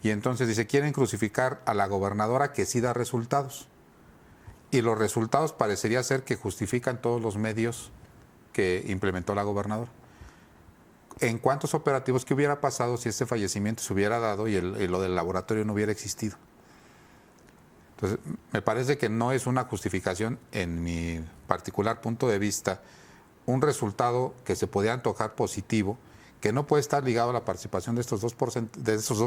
Y entonces dice, quieren crucificar a la gobernadora que sí da resultados. Y los resultados parecería ser que justifican todos los medios que implementó la gobernadora. ¿En cuántos operativos qué hubiera pasado si este fallecimiento se hubiera dado y lo del laboratorio no hubiera existido? Entonces, me parece que no es una justificación, en mi particular punto de vista, un resultado que se podía antojar positivo, que no puede estar ligado a la participación de estos dos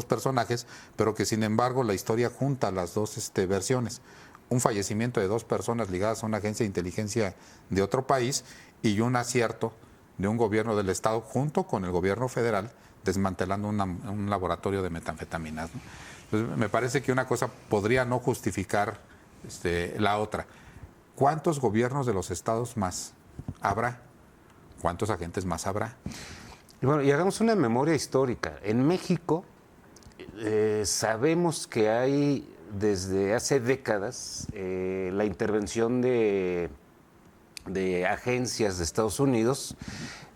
personajes, pero que sin embargo la historia junta las dos versiones. Un fallecimiento de 2 personas ligadas a una agencia de inteligencia de otro país y un acierto de un gobierno del Estado junto con el gobierno federal desmantelando un laboratorio de metanfetaminas, ¿no? Entonces, me parece que una cosa podría no justificar la otra. ¿Cuántos gobiernos de los estados más habrá? ¿Cuántos agentes más habrá? Y bueno, y hagamos una memoria histórica. En México sabemos que hay desde hace décadas la intervención de agencias de Estados Unidos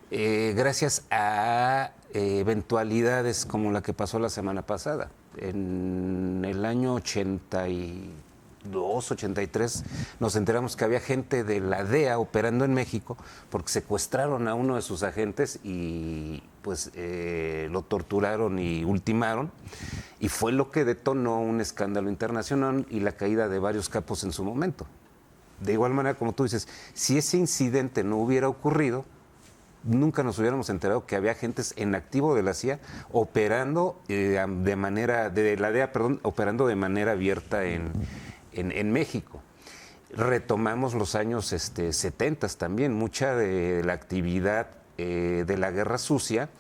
gracias a eventualidades como la que pasó la semana pasada. En el año 82, 83, nos enteramos que había gente de la DEA operando en México porque secuestraron a uno de sus agentes y pues lo torturaron y ultimaron. Y fue lo que detonó un escándalo internacional y la caída de varios capos en su momento. De igual manera, como tú dices, si ese incidente no hubiera ocurrido, nunca nos hubiéramos enterado que había agentes en activo de la CIA operando operando de manera abierta en México. Retomamos los años 70 también, mucha de la actividad de la guerra sucia.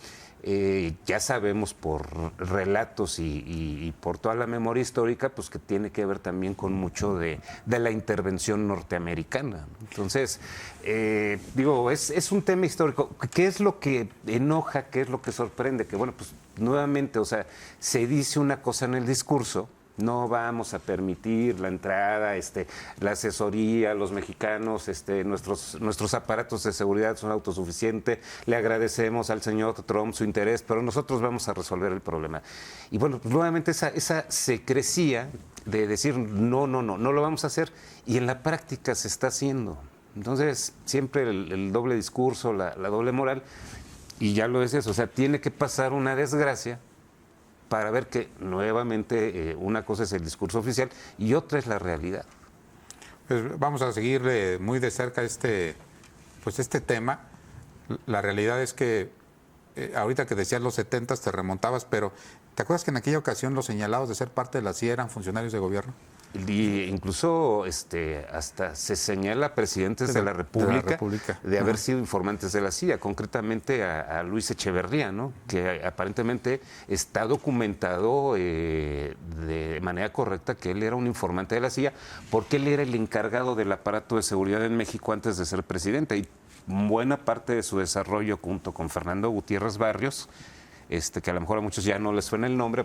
Ya sabemos por relatos y por toda la memoria histórica, pues que tiene que ver también con mucho de la intervención norteamericana. Entonces, es un tema histórico. ¿Qué es lo que enoja? ¿Qué es lo que sorprende? Que bueno, pues nuevamente, o sea, se dice una cosa en el discurso. No vamos a permitir la entrada, la asesoría, los mexicanos, nuestros aparatos de seguridad son autosuficientes. Le agradecemos al señor Trump su interés, pero nosotros vamos a resolver el problema. Y bueno, pues nuevamente esa secrecía de decir no lo vamos a hacer, y en la práctica se está haciendo. Entonces, siempre el doble discurso, la doble moral, y ya lo es eso, o sea, tiene que pasar una desgracia para ver que nuevamente una cosa es el discurso oficial y otra es la realidad. Pues vamos a seguir muy de cerca este tema. La realidad es que ahorita que decías los 70s te remontabas, pero ¿te acuerdas que en aquella ocasión los señalados de ser parte de la CIA eran funcionarios de gobierno? Y incluso hasta se señala a presidentes de la República de haber sido informantes de la CIA, concretamente a Luis Echeverría, ¿no? Que aparentemente está documentado de manera correcta que él era un informante de la CIA porque él era el encargado del aparato de seguridad en México antes de ser presidente, y buena parte de su desarrollo junto con Fernando Gutiérrez Barrios, que a lo mejor a muchos ya no les suena el nombre,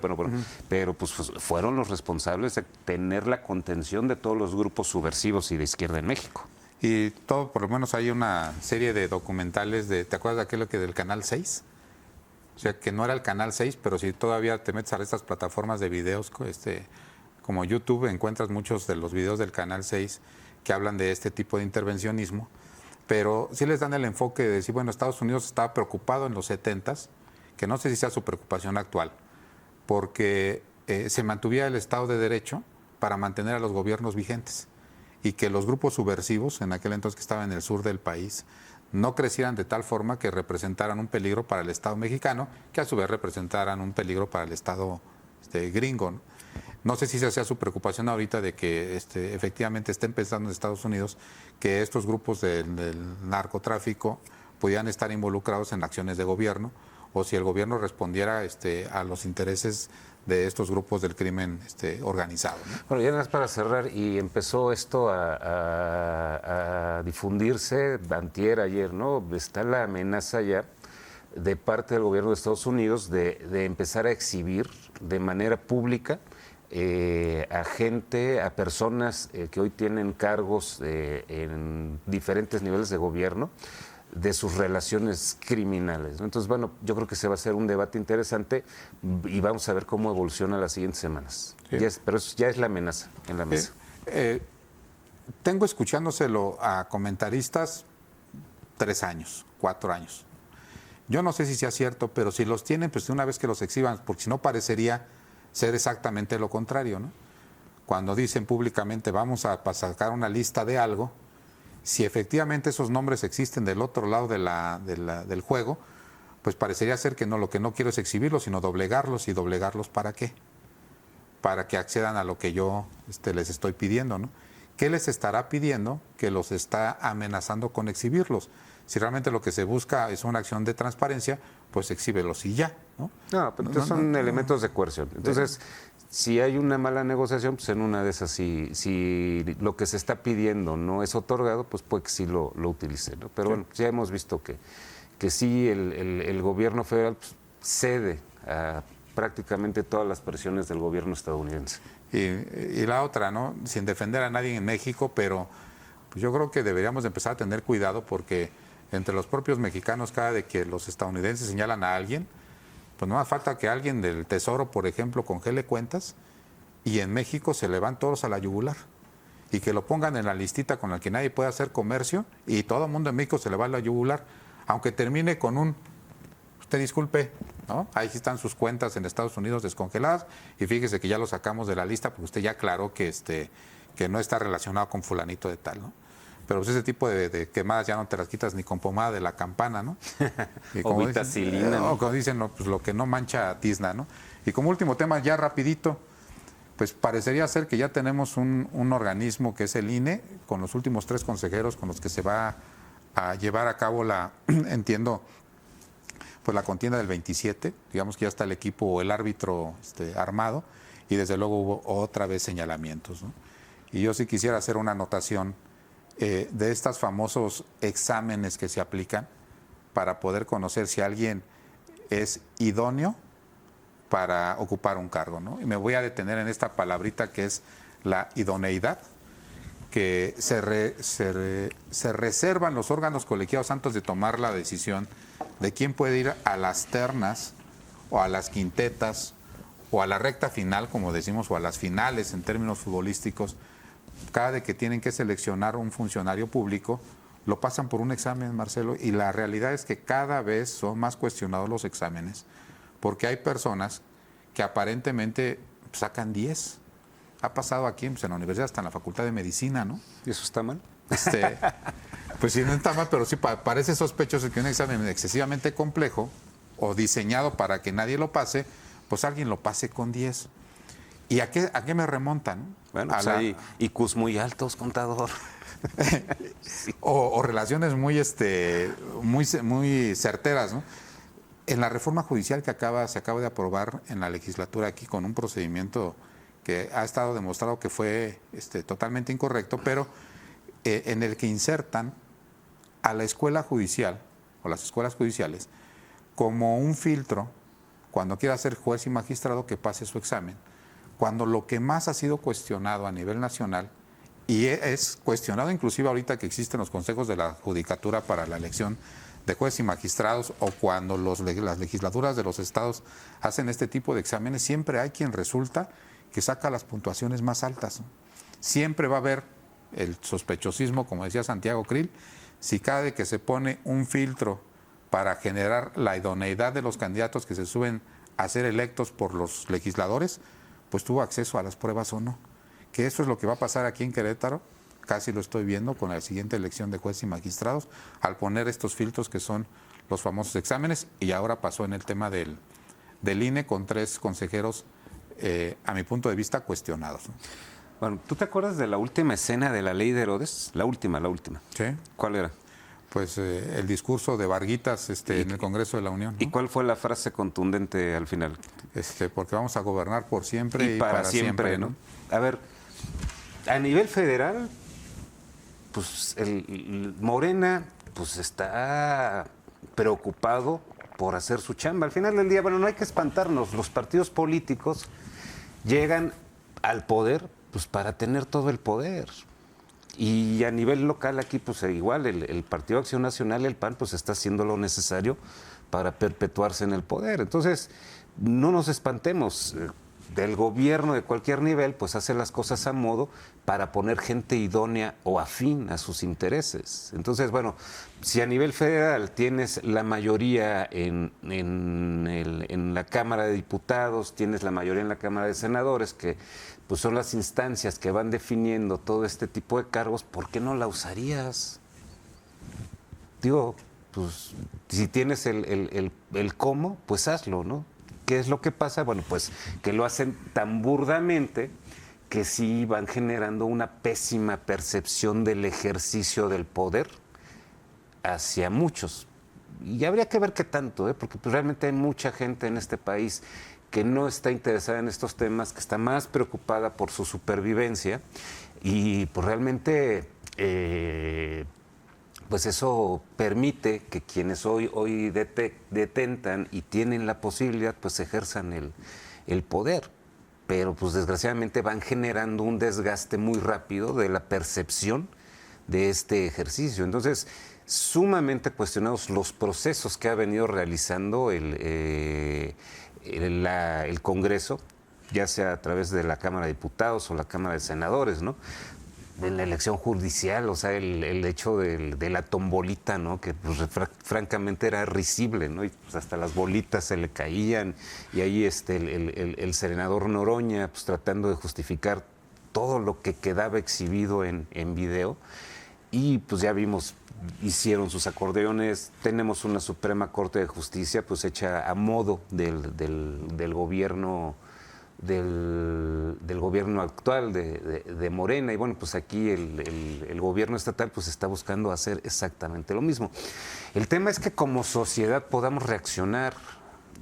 pero pues fueron los responsables de tener la contención de todos los grupos subversivos y de izquierda en México. Y todo, por lo menos hay una serie de documentales ¿te acuerdas de aquello que del Canal 6? O sea, que no era el Canal 6, pero si todavía te metes a estas plataformas de videos, como YouTube, encuentras muchos de los videos del Canal 6 que hablan de este tipo de intervencionismo, pero sí les dan el enfoque de decir, bueno, Estados Unidos estaba preocupado en los 70s, que no sé si sea su preocupación actual, porque se mantuviera el Estado de Derecho para mantener a los gobiernos vigentes y que los grupos subversivos, en aquel entonces que estaban en el sur del país, no crecieran de tal forma que representaran un peligro para el Estado mexicano, que a su vez representaran un peligro para el Estado gringo, ¿no? No sé si esa sea su preocupación ahorita de que efectivamente estén pensando en Estados Unidos que estos grupos del narcotráfico pudieran estar involucrados en acciones de gobierno, o si el gobierno respondiera a los intereses de estos grupos del crimen organizado, ¿no? Bueno, ya nada más para cerrar, y empezó esto a difundirse antier, ayer, ¿no? Está la amenaza ya de parte del gobierno de Estados Unidos de empezar a exhibir de manera pública a gente, a personas que hoy tienen cargos en diferentes niveles de gobierno, de sus relaciones criminales, ¿no? Entonces, bueno, yo creo que se va a hacer un debate interesante y vamos a ver cómo evoluciona las siguientes semanas. Sí. Pero eso ya es la amenaza en la mesa. Tengo escuchándoselo a comentaristas 3 años, 4 años. Yo no sé si sea cierto, pero si los tienen, pues de una vez que los exhiban, porque si no parecería ser exactamente lo contrario, ¿no? cuando dicen públicamente vamos a sacar una lista de algo, si efectivamente esos nombres existen del otro lado del juego, pues parecería ser que no, lo que no quiero es exhibirlos, sino doblegarlos. ¿Y doblegarlos para qué? Para que accedan a lo que yo les estoy pidiendo, ¿no? ¿Qué les estará pidiendo que los está amenazando con exhibirlos? Si realmente lo que se busca es una acción de transparencia, pues exhíbelos y ya, ¿no? No, pero entonces son elementos de coerción. Entonces, si hay una mala negociación, pues en una de esas, si lo que se está pidiendo no es otorgado, pues puede que sí lo utilice, ¿no? Pero bueno, ya hemos visto que sí el gobierno federal pues, cede a prácticamente todas las presiones del gobierno estadounidense. Y la otra, ¿no? Sin defender a nadie en México, pero pues yo creo que deberíamos de empezar a tener cuidado porque entre los propios mexicanos, cada vez que los estadounidenses señalan a alguien, pues no hace falta que alguien del Tesoro, por ejemplo, congele cuentas y en México se le van todos a la yugular y que lo pongan en la listita con la que nadie puede hacer comercio y todo el mundo en México se le va a la yugular, aunque termine con un, usted disculpe, ¿no? Ahí están sus cuentas en Estados Unidos descongeladas y fíjese que ya lo sacamos de la lista porque usted ya aclaró que no está relacionado con fulanito de tal, ¿no? Pero pues ese tipo de quemadas ya no te las quitas ni con pomada de la campana, ¿no? Y o vitacilina, ¿no? O como dicen, no, pues lo que no mancha tizna, ¿no? Y como último tema, ya rapidito, pues parecería ser que ya tenemos un organismo que es el INE, con los últimos 3 consejeros con los que se va a llevar a cabo entiendo, pues la contienda del 27, digamos que ya está el equipo o el árbitro armado, y desde luego hubo otra vez señalamientos, ¿no? Y yo sí quisiera hacer una anotación de estos famosos exámenes que se aplican para poder conocer si alguien es idóneo para ocupar un cargo, ¿no? Y me voy a detener en esta palabrita que es la idoneidad, que se reservan los órganos colegiados antes de tomar la decisión de quién puede ir a las ternas o a las quintetas o a la recta final, como decimos, o a las finales en términos futbolísticos. Cada vez que tienen que seleccionar un funcionario público, lo pasan por un examen, Marcelo, y la realidad es que cada vez son más cuestionados los exámenes, porque hay personas que aparentemente sacan 10. Ha pasado aquí pues, en la universidad, hasta en la Facultad de Medicina, ¿no? ¿Y eso está mal? Pues sí, no está mal, pero sí parece sospechoso que un examen excesivamente complejo o diseñado para que nadie lo pase, pues alguien lo pase con 10. ¿Y a qué me remontan? Bueno, pues hay IQs muy altos, contador. Sí. o relaciones muy certeras, ¿no? En la reforma judicial que se acaba de aprobar en la legislatura aquí con un procedimiento que ha estado demostrado que fue totalmente incorrecto, pero en el que insertan a la escuela judicial o las escuelas judiciales como un filtro cuando quiera ser juez y magistrado que pase su examen. Cuando lo que más ha sido cuestionado a nivel nacional, y es cuestionado inclusive ahorita que existen los consejos de la judicatura para la elección de jueces y magistrados, o cuando las legislaturas de los estados hacen este tipo de exámenes, siempre hay quien resulta que saca las puntuaciones más altas, ¿no? Siempre va a haber el sospechosismo, como decía Santiago Krill, si cada vez que se pone un filtro para generar la idoneidad de los candidatos que se suben a ser electos por los legisladores, pues tuvo acceso a las pruebas o no. Que eso es lo que va a pasar aquí en Querétaro, casi lo estoy viendo con la siguiente elección de jueces y magistrados, al poner estos filtros que son los famosos exámenes, y ahora pasó en el tema del INE con 3 consejeros, a mi punto de vista, cuestionados, ¿no? Bueno, ¿tú te acuerdas de la última escena de la ley de Herodes? La última. Sí. ¿Cuál era? Pues el discurso de Varguitas en el Congreso de la Unión, ¿no? ¿Y cuál fue la frase contundente al final? Porque vamos a gobernar por siempre y para siempre, ¿no? A ver, a nivel federal, pues el Morena pues está preocupado por hacer su chamba. Al final del día, bueno, no hay que espantarnos, los partidos políticos llegan al poder pues para tener todo el poder. Y a nivel local aquí, pues igual, el Partido Acción Nacional, el PAN, pues está haciendo lo necesario para perpetuarse en el poder. Entonces, no nos espantemos. del gobierno de cualquier nivel, pues hace las cosas a modo para poner gente idónea o afín a sus intereses. Entonces, bueno, si a nivel federal tienes la mayoría en la Cámara de Diputados, tienes la mayoría en la Cámara de Senadores, que pues son las instancias que van definiendo todo este tipo de cargos, ¿por qué no la usarías? Digo, pues si tienes el cómo, pues hazlo, ¿no? ¿Qué es lo que pasa? Bueno, pues que lo hacen tan burdamente que sí van generando una pésima percepción del ejercicio del poder hacia muchos. Y habría que ver qué tanto, porque pues realmente hay mucha gente en este país que no está interesada en estos temas, que está más preocupada por su supervivencia y pues realmente pues eso permite que quienes hoy detentan y tienen la posibilidad, pues ejerzan el poder. Pero pues desgraciadamente van generando un desgaste muy rápido de la percepción de este ejercicio. Entonces, sumamente cuestionados los procesos que ha venido realizando el Congreso, ya sea a través de la Cámara de Diputados o la Cámara de Senadores, ¿no? En la elección judicial, o sea, el hecho de la tombolita, ¿no? Que pues, francamente era risible, ¿no? Y pues, hasta las bolitas se le caían, y ahí el senador Noroña, pues tratando de justificar todo lo que quedaba exhibido en video, y pues ya vimos, hicieron sus acordeones, tenemos una Suprema Corte de Justicia, pues hecha a modo del gobierno del gobierno actual de Morena, y bueno, pues aquí el gobierno estatal pues está buscando hacer exactamente lo mismo. El tema es que como sociedad podamos reaccionar,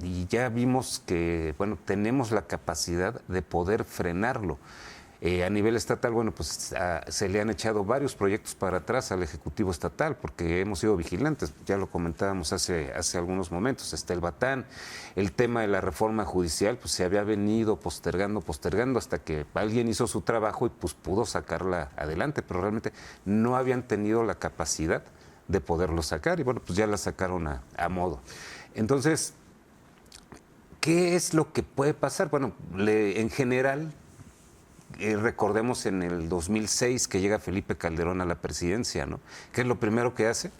y ya vimos que, bueno, tenemos la capacidad de poder frenarlo. A nivel estatal, bueno, pues se le han echado varios proyectos para atrás al Ejecutivo Estatal, porque hemos sido vigilantes, ya lo comentábamos hace algunos momentos, está el Batán, el tema de la reforma judicial, pues se había venido postergando, hasta que alguien hizo su trabajo y pues pudo sacarla adelante, pero realmente no habían tenido la capacidad de poderlo sacar, y bueno, pues ya la sacaron a modo. Entonces, ¿qué es lo que puede pasar? Bueno, en general, recordemos en el 2006 que llega Felipe Calderón a la presidencia, ¿no? ¿Qué es lo primero que hace?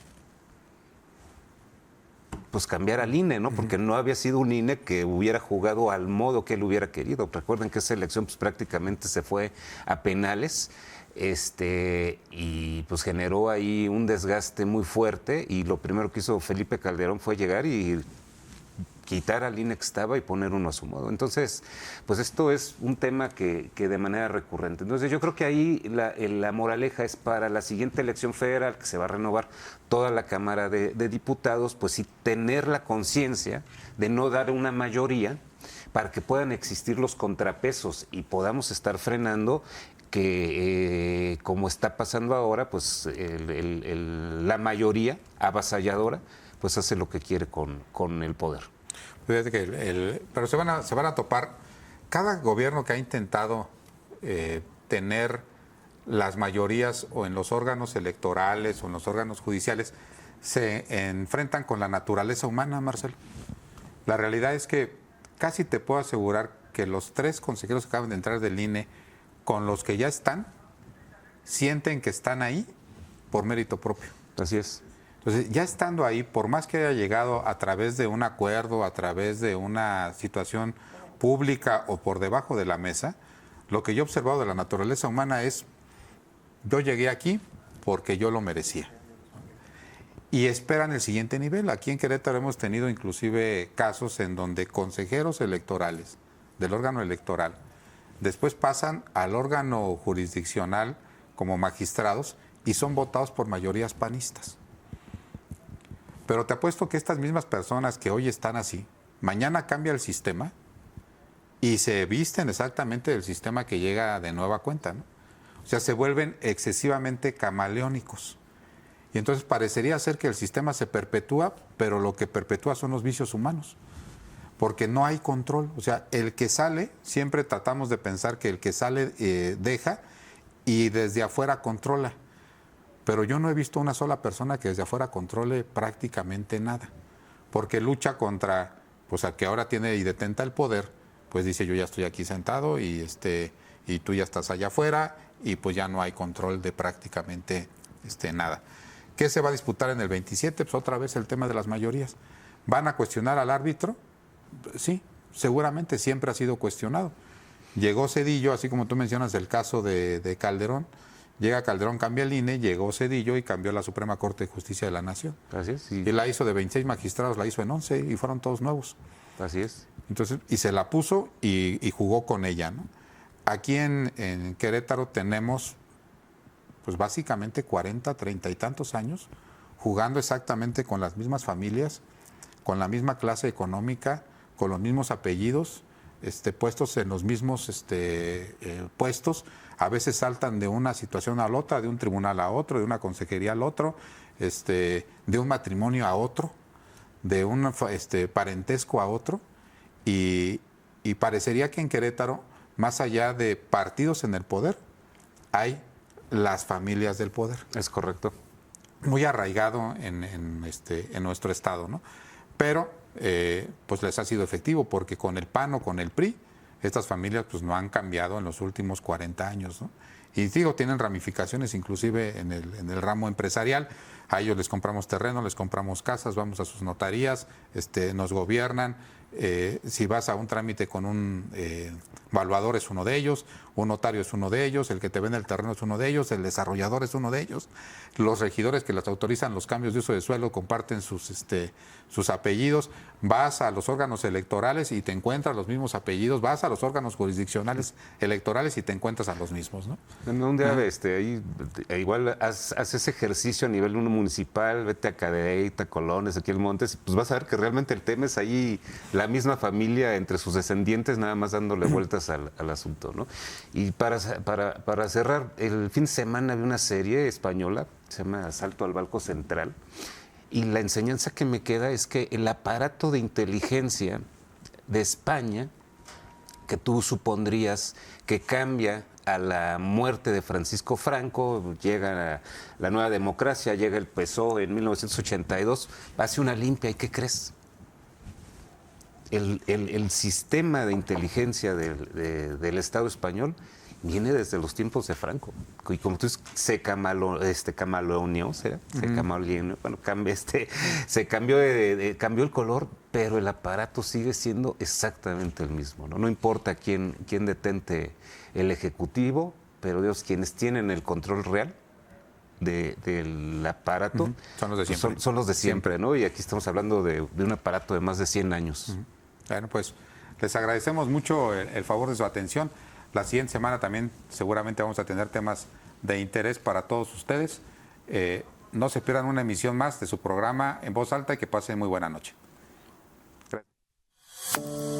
Pues cambiar al INE, ¿no? Porque no había sido un INE que hubiera jugado al modo que él hubiera querido. Recuerden que esa elección pues prácticamente se fue a penales, y pues generó ahí un desgaste muy fuerte, y lo primero que hizo Felipe Calderón fue llegar y quitar al INE que estaba y poner uno a su modo. Entonces, pues esto es un tema que de manera recurrente. Entonces yo creo que ahí la moraleja es para la siguiente elección federal, que se va a renovar toda la Cámara de Diputados, pues sí tener la conciencia de no dar una mayoría para que puedan existir los contrapesos y podamos estar frenando que, como está pasando ahora, pues la mayoría avasalladora pues hace lo que quiere con el poder. Fíjate que pero se van a topar. Cada gobierno que ha intentado tener las mayorías o en los órganos electorales o en los órganos judiciales se enfrentan con la naturaleza humana, Marcelo. La realidad es que casi te puedo asegurar que los 3 consejeros que acaban de entrar del INE, con los que ya están, sienten que están ahí por mérito propio. Así es. Entonces, ya estando ahí, por más que haya llegado a través de un acuerdo, a través de una situación pública o por debajo de la mesa, lo que yo he observado de la naturaleza humana es, yo llegué aquí porque yo lo merecía. Y esperan el siguiente nivel. Aquí en Querétaro hemos tenido inclusive casos en donde consejeros electorales del órgano electoral después pasan al órgano jurisdiccional como magistrados y son votados por mayorías panistas. Pero te apuesto que estas mismas personas que hoy están así, mañana cambia el sistema y se visten exactamente del sistema que llega de nueva cuenta, ¿no? O sea, se vuelven excesivamente camaleónicos. Y entonces parecería ser que el sistema se perpetúa, pero lo que perpetúa son los vicios humanos, porque no hay control. O sea, el que sale, siempre tratamos de pensar que el que sale deja y desde afuera controla. Pero yo no he visto una sola persona que desde afuera controle prácticamente nada, porque lucha contra, pues al que ahora tiene y detenta el poder, pues dice yo ya estoy aquí sentado y tú ya estás allá afuera y pues ya no hay control de prácticamente nada. ¿Qué se va a disputar en el 27? Pues otra vez el tema de las mayorías. ¿Van a cuestionar al árbitro? Sí, seguramente siempre ha sido cuestionado. Llegó Zedillo, así como tú mencionas el caso de Calderón. Llega Calderón, cambia el INE, llegó Zedillo y cambió la Suprema Corte de Justicia de la Nación. Así es. Y la hizo de 26 magistrados, la hizo en 11 y fueron todos nuevos. Así es. Entonces, y se la puso y jugó con ella, ¿no? Aquí en Querétaro tenemos, pues básicamente 40, 30 y tantos años jugando exactamente con las mismas familias, con la misma clase económica, con los mismos apellidos, puestos en los mismos puestos. A veces saltan de una situación a la otra, de un tribunal a otro, de una consejería al otro, de un matrimonio a otro, de un parentesco a otro. Y parecería que en Querétaro, más allá de partidos en el poder, hay las familias del poder. Es correcto. Muy arraigado en nuestro estado, ¿no? Pero pues les ha sido efectivo porque con el PAN o con el PRI estas familias pues no han cambiado en los últimos 40 años, ¿no? Y digo, tienen ramificaciones inclusive en el ramo empresarial. A ellos les compramos terreno, les compramos casas, vamos a sus notarías, nos gobiernan. Si vas a un trámite con un evaluador es uno de ellos, un notario es uno de ellos, el que te vende el terreno es uno de ellos, el desarrollador es uno de ellos, los regidores que les autorizan los cambios de uso de suelo comparten sus apellidos, vas a los órganos electorales y te encuentras los mismos apellidos, vas a los órganos jurisdiccionales electorales y te encuentras a los mismos, ¿no? Un día ahí, igual haz ese ejercicio a nivel municipal, vete a Cadereyta, a Colones, aquí el Montes, y pues vas a ver que realmente el tema es ahí la misma familia entre sus descendientes, nada más dándole vueltas al asunto, ¿no? Y para cerrar, el fin de semana vi una serie española, se llama Asalto al Banco Central, y la enseñanza que me queda es que el aparato de inteligencia de España, que tú supondrías que cambia a la muerte de Francisco Franco, llega la nueva democracia, llega el PSOE en 1982, hace una limpia, ¿y qué crees? El sistema de inteligencia del Estado español viene desde los tiempos de Franco. Y como tú dices, se camaleoneó, bueno, cambió el color, pero el aparato sigue siendo exactamente el mismo, ¿no? No importa quién detente el Ejecutivo, pero Dios, quienes tienen el control real del aparato son los de siempre. Son los de siempre, ¿no? Y aquí estamos hablando de un aparato de más de 100 años. Bueno, pues les agradecemos mucho el favor de su atención. La siguiente semana también seguramente vamos a tener temas de interés para todos ustedes. No se pierdan una emisión más de su programa En Voz Alta y que pasen muy buena noche. Gracias.